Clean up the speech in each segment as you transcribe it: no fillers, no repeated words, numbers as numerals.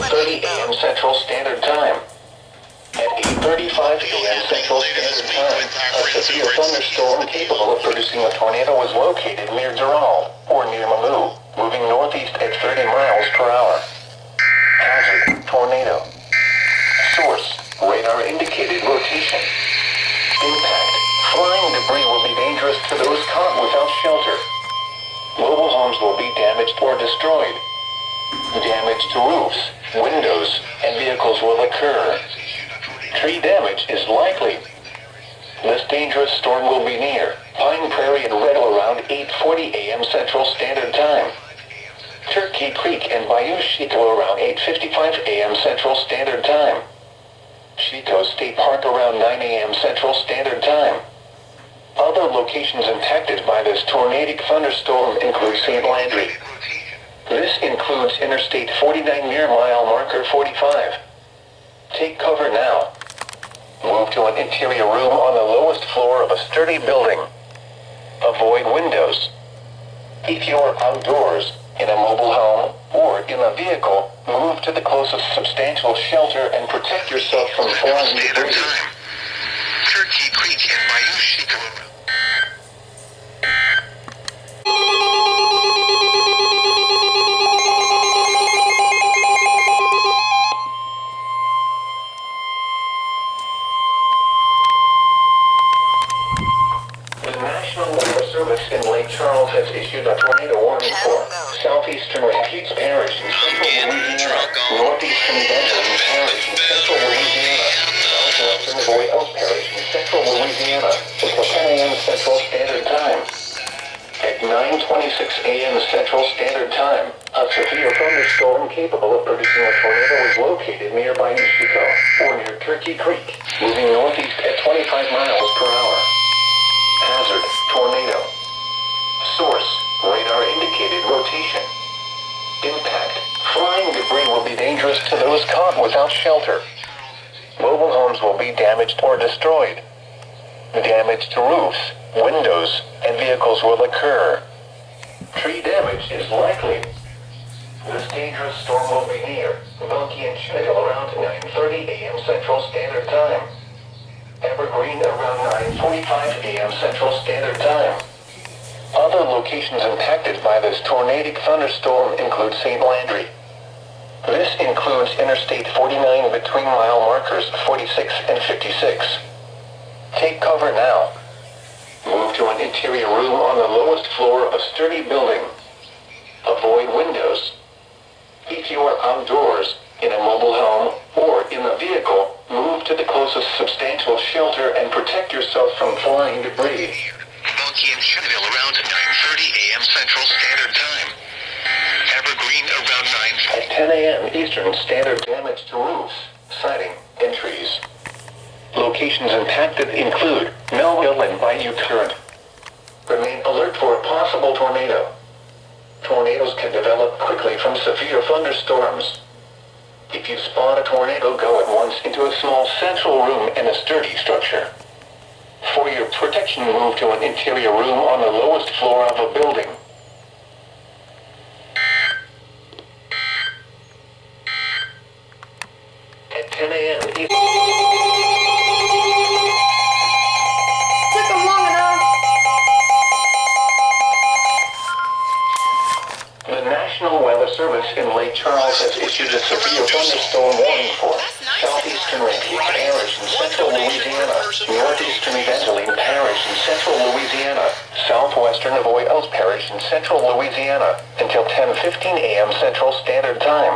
9:30 a.m. Central Standard Time. At 8:35 a.m. Central Standard Time, a severe thunderstorm capable of producing a tornado was located near Doral, or near Mamu, moving northeast at 30 miles per hour. Hazard, tornado. Source, radar indicated rotation. Impact, flying debris will be dangerous to those caught without shelter. Mobile homes will be damaged or destroyed. Damage to roofs, windows, and vehicles will occur. Tree damage is likely. This dangerous storm will be near Pine Prairie and Redall around 8:40 a.m. Central Standard Time. Turkey Creek and Bayou Chico around 8:55 a.m. Central Standard Time. Chico State Park around 9 a.m. Central Standard Time. Other locations impacted by this tornadic thunderstorm include St. Landry. This includes Interstate 49 near mile marker 45. Take cover now. Move to an interior room on the lowest floor of a sturdy building. Avoid windows. If you're outdoors, in a mobile home, or in a vehicle, move to the closest substantial shelter and protect yourself from falling debris. Turkey Creek and Bayou Chico. In Lake Charles has issued a tornado warning for southeastern Rapides Parish in central Louisiana, northeastern Benjamin Parish in central Louisiana, southwestern Boyle Parish in central Louisiana until 10 a.m. Central Standard Time. At 9:26 a.m. Central Standard Time, a severe thunderstorm capable of producing a tornado was located near Bayou Chico, or near Turkey Creek, moving northeast at 25 miles per hour. Hazard, tornado. Source, radar indicated rotation. Impact, flying debris will be dangerous to those caught without shelter. Mobile homes will be damaged or destroyed. Damage to roofs, windows, and vehicles will occur. Tree damage is likely. This dangerous storm will be near Bunkie and Chittill around 9:30 a.m. Central Standard Time. Evergreen around 9:45 a.m. Central Standard Time. Other locations impacted by this tornadic thunderstorm include St. Landry. This includes Interstate 49 between mile markers 46 and 56. Take cover now. Move to an interior room on the lowest floor of a sturdy building. Avoid windows. If you are outdoors, in a mobile home, or in a vehicle, move to the closest substantial shelter and protect yourself from flying debris. Bunkie and Chittill around 9:30 a.m. Central Standard Time. Evergreen around 9 at 10 a.m. Eastern Standard. Damage to roofs, siding, and trees. Locations impacted include Melville and Bayou Current. Remain alert for a possible tornado. Tornadoes can develop quickly from severe thunderstorms. If you spot a tornado, go at once into a small central room in a sturdy structure. For your protection, move to an interior room on the lowest floor of a building. At 10 a.m. Took them long enough. The National Weather Service in Lake Charles has issued a severe thunderstorm warning for southeastern Rapides Parish in central Louisiana, northeastern Evangeline Parish in central Louisiana, southwestern Boyle Parish in central Louisiana, until 10:15 a.m. Central Standard Time.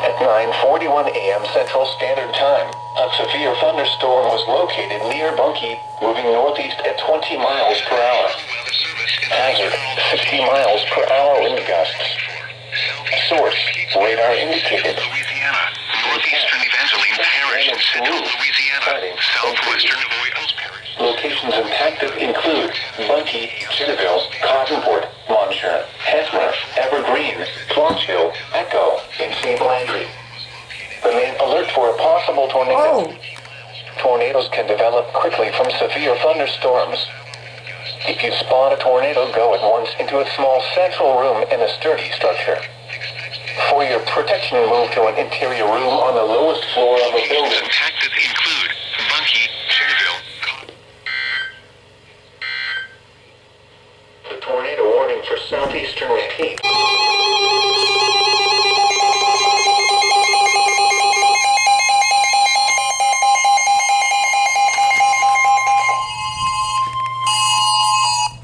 At 9:41 a.m. Central Standard Time, a severe thunderstorm was located near Bunkie, moving northeast at 20 miles per hour. Hazard, 60 miles per hour wind gusts. Source, radar indicated. Northeastern Evangeline Parish in central Louisiana, southwestern Boyle Parish. Locations impacted include Bunkie, Chittill, Cottonport, Monshire, Hesmer, Evergreen, Plunge Echo, and St. Landry. Remain alert for a possible tornado. Tornadoes can develop quickly from severe thunderstorms. If you spot a tornado, go at once into a small central room in a sturdy structure. For your protection, move to an interior room on the lowest floor of a building. Impacted include Bunkie, Cherryville. The tornado warning for southeastern Mesquite.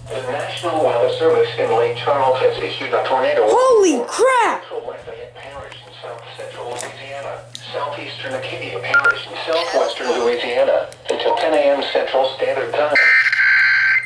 The National Weather Service in Lake Charles has issued a tornado warning. Holy crap! Central Lafayette Parish in south central Louisiana, southeastern Acadia Parish in southwestern Louisiana until 10 a.m. Central Standard Time.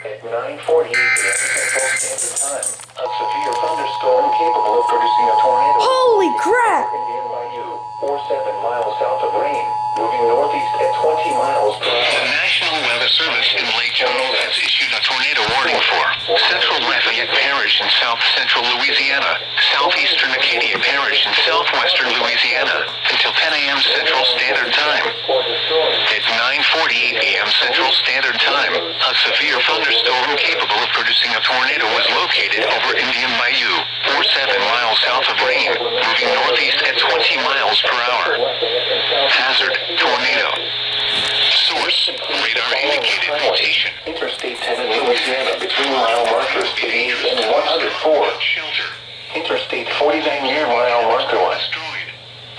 At 9:48 a.m. Central Standard Time, a severe thunderstorm capable of producing a tornado. Holy crap! Indian Bayou, or 7 miles south of Rain, moving northeast at 20 miles per hour. The National Weather Service in Lake Charles has issued a tornado warning for Central Lafayette Parish in south central Louisiana, southeastern Acadia Parish in southwestern Louisiana until 10 a.m. Central Standard Time. At 9:48 a.m. Central Standard Time, a severe thunderstorm capable of producing a tornado was located over Indian Bayou, or 7 miles south of Rain, moving northeast at 20 miles per hour. Hazard, tornado. Source, radar indicated rotation. Interstate 10 in Louisiana between mile markers 88 and 104. Shelter. Interstate 49 near mile marker 1. Destroyed.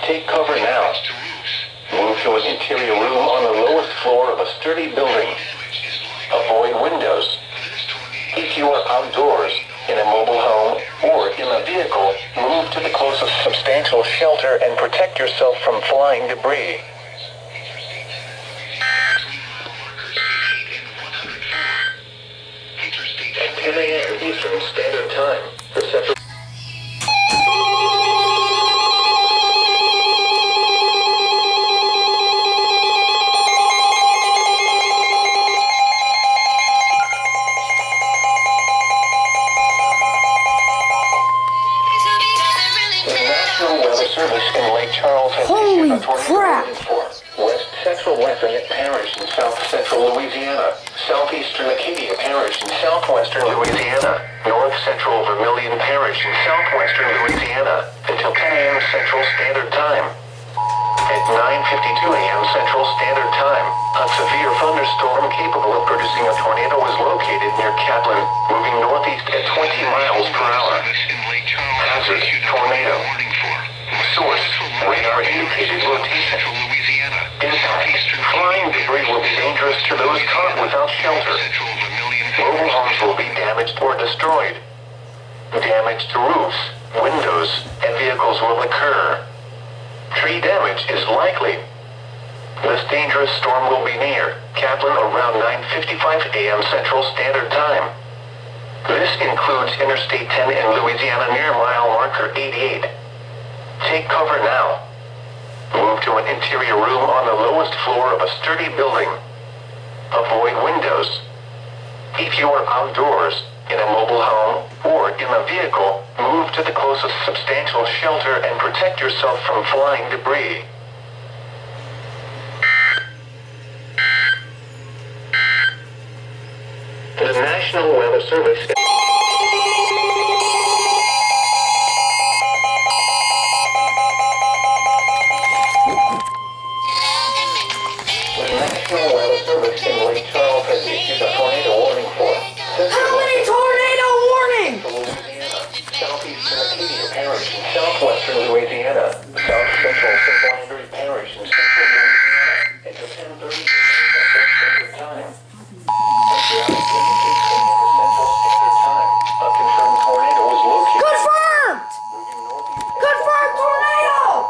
Take cover now. To roofs. Move to an interior room on the lowest floor of a sturdy building. Damage is likely. Avoid windows. This tornado. If you are outdoors, in a mobile home, or in a vehicle, move to the closest substantial shelter and protect yourself from flying debris. At 10 a.m. Eastern Standard Time, the Central... Service in Lake Charles has Holy issued a tornado crap. warning for West Central Lafayette Parish in south central Louisiana, southeastern Acadia Parish in southwestern Louisiana, north central Vermilion Parish in southwestern Louisiana until 10 a.m. Central Standard Time. At 9:52 a.m. Central Standard Time, a severe thunderstorm capable of producing a tornado was located near Catlin, moving northeast at 20 miles per hour. Hazard, tornado. Source, radar indicated rotation. Impact, flying debris will be dangerous to those caught without shelter. Mobile homes will be damaged or destroyed. Damage to roofs, windows, and vehicles will occur. Tree damage is likely. This dangerous storm will be near Catlin around 9:55 a.m. Central Standard Time. This includes Interstate 10 in Louisiana near mile marker 88. Take cover now. Move to an interior room on the lowest floor of a sturdy building. Avoid windows. If you are outdoors, in a mobile home, or in a vehicle, move to the closest substantial shelter and protect yourself from flying debris. The National Weather Service... National Weather Service in Lake Charles has issued a tornado warning for How many tornado warnings? Louisiana, southeastern Acadia Parish in southwestern Louisiana, south central St. Landry Parish in central Louisiana, until 10:30 Central Standard Time. Central Standard Time. A confirmed tornado was located. Confirmed! Moving northeast. Confirmed tornado!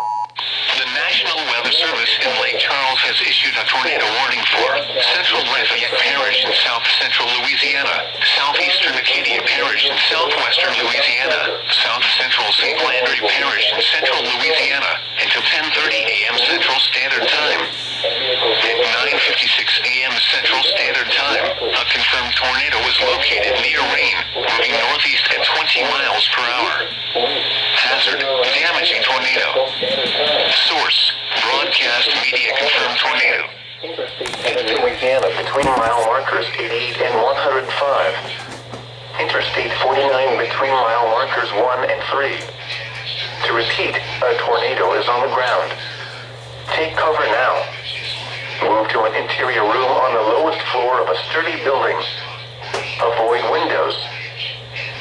The National Weather Service in Lake Charles has issued a tornado warning for Central Lafayette Parish in south central Louisiana, southeastern Acadia Parish in southwestern Louisiana, south central St. Landry Parish in central Louisiana until 10:30 a.m. Central Standard Time. At 9:56 a.m. Central Standard Time, a confirmed tornado was located near Rain, moving northeast at 20 miles per hour. Hazard, damaging tornado. Source, broadcast media confirmed tornado. Interstate 10 in Louisiana between mile markers 88 and 105. Interstate 49 between mile markers 1 and 3. To repeat, a tornado is on the ground. Take cover now. Move to an interior room on the lowest floor of a sturdy building. Avoid windows.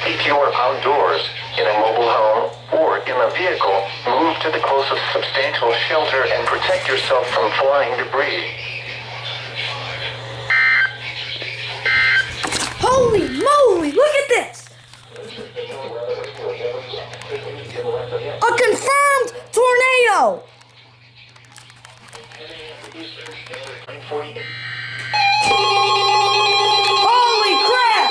If you are outdoors, in a mobile home, or in a vehicle, move to the closest substantial shelter and protect yourself from flying debris. Holy moly, look at this! A confirmed tornado! Holy crap!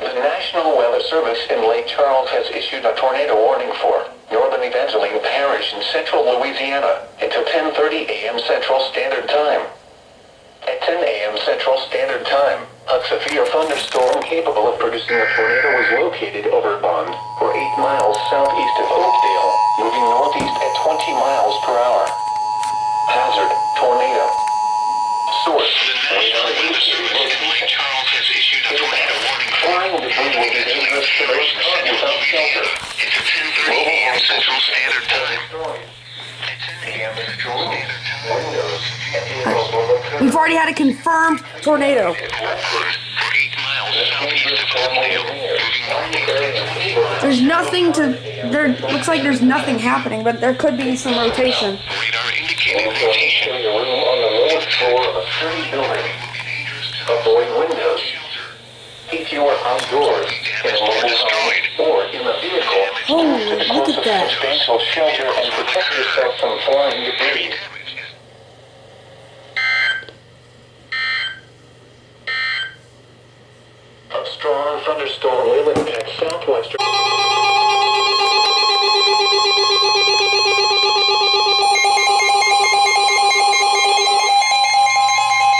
The National Weather Service in Lake Charles has issued a tornado warning for northern Evangeline Parish in central Louisiana until 10:30 a.m. Central Standard Time. At 10 a.m. Central Standard Time, a severe thunderstorm capable of producing a tornado was located over Bond, or 8 miles southeast of Oakdale, moving northeast at 20 miles per hour. Hazard, tornado. Source, The National Weather Service in Lake Charles has issued a tornado warning for flying debris will be dangerous to those caught without shelter. until 10:30 a.m. Central Standard Time. At 10 a.m. Central Standard Time. Windows and vehicles will look We've already had a confirmed tornado. For 8 miles southeast of Oakdale, moving northeast. There's nothing to... There looks like there's nothing happening, but there could be some rotation. Radar indicating rotation. a room on the lowest floor of a sturdy building. Avoid windows. If you are outdoors, in a mobile home, or in a vehicle, move to the Holy, look at closest that. substantial shelter and protect yourself from flying debris. A strong thunderstorm will impact southwestern.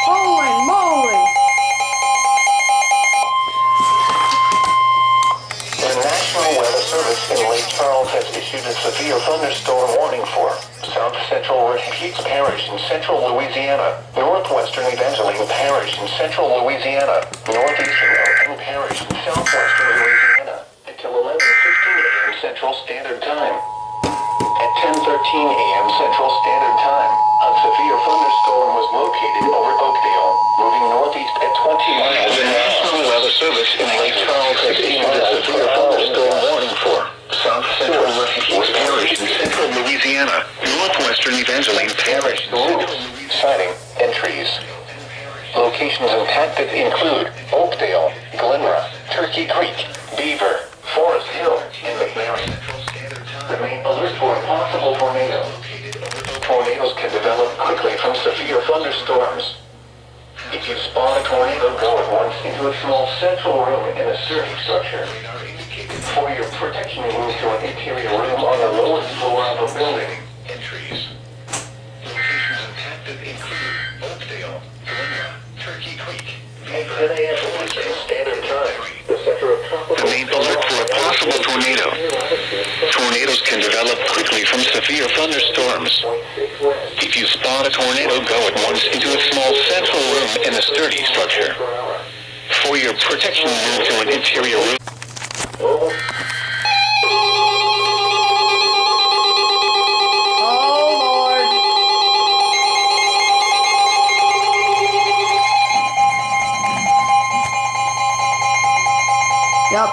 Holy moly! The National Weather Service in Lake Charles has issued a severe thunderstorm warning for South Central Repeats Parish in central Louisiana, northwestern Evangeline Parish in central Louisiana, northeastern Elton Parish in southwestern Louisiana, until 11:15 a.m. Central Standard Time. At 10:13 a.m. Central Standard Time, a severe thunderstorm was located over Oakdale, moving northeast at 20 miles. The National Weather Service in Lake Charles has issued a severe thunderstorm warning for South Central Repeats Parish in central Louisiana, northwestern Evangeline Parish, sighting and trees. Locations impacted include Oakdale, Glenra, Turkey Creek, Beaver, Forest Hill, and McMarry. Remain alert for a possible tornado. Tornadoes can develop quickly from severe thunderstorms. If you spot a tornado, go at once into a small central room in a sturdy structure. For your protection, move to an interior room on the lowest floor of a building. Entries. Locations impacted include Oakdale, Glenra, Turkey Creek. At 10 a.m. Eastern Standard Time, the center of tropical... Remain alert for a possible tornado. Tornadoes can develop quickly from severe thunderstorms. If you spot a tornado, go at once into a small central room in a sturdy structure. For your protection, move to an interior room. Oh Lord! Yup.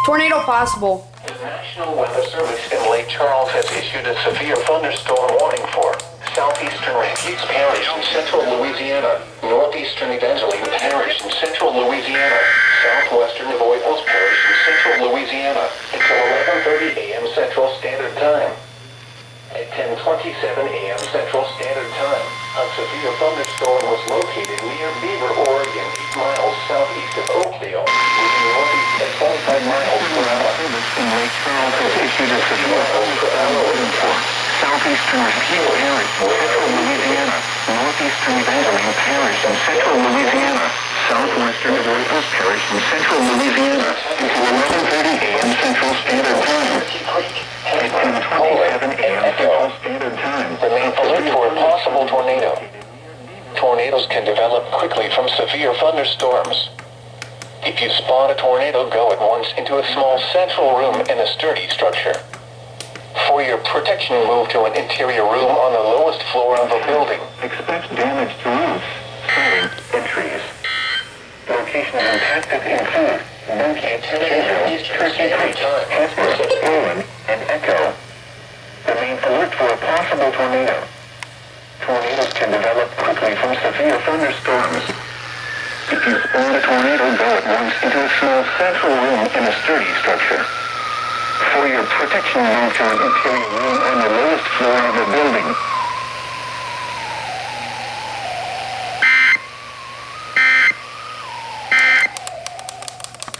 Tornado possible. The National Weather Service in Lake Charles has issued a severe thunderstorm warning for southeastern Repeats Parish in central Louisiana, northeastern Evangeline Parish in central Louisiana, southwestern Avoyelles Parish in central Louisiana until 11:30 a.m. Central Standard Time. At 10:27 a.m. Central Standard Time, a severe thunderstorm was located near Beaver, Oregon, 8 miles southeast of Oakdale, moving northeast at 25 miles per hour. In Lake Charles has issued a severe thunderstorm warning for southeastern Repeats Parish in central Louisiana, northeastern Evangeline Parish in central Louisiana, southwestern Avoyelles Parish in central Louisiana until 11:30 a.m. Central Standard Time. At 10:27 a.m. Central Standard Time, remain alert possible tornado. Tornadoes can develop quickly from severe thunderstorms. If you spot a tornado, go at once into a small central room in a sturdy structure. For your protection, move to an interior room on the lowest floor of a building. Expect damage to roofs, ceilings, and trees. Locations impacted include Bunkie, East Turkey Creek, Hesper, Poland, and Echo. Remain alert for a possible tornado. Tornadoes can develop quickly from severe thunderstorms. If you spot a tornado, go at once into a small central room in a sturdy structure. For your protection, move to an interior room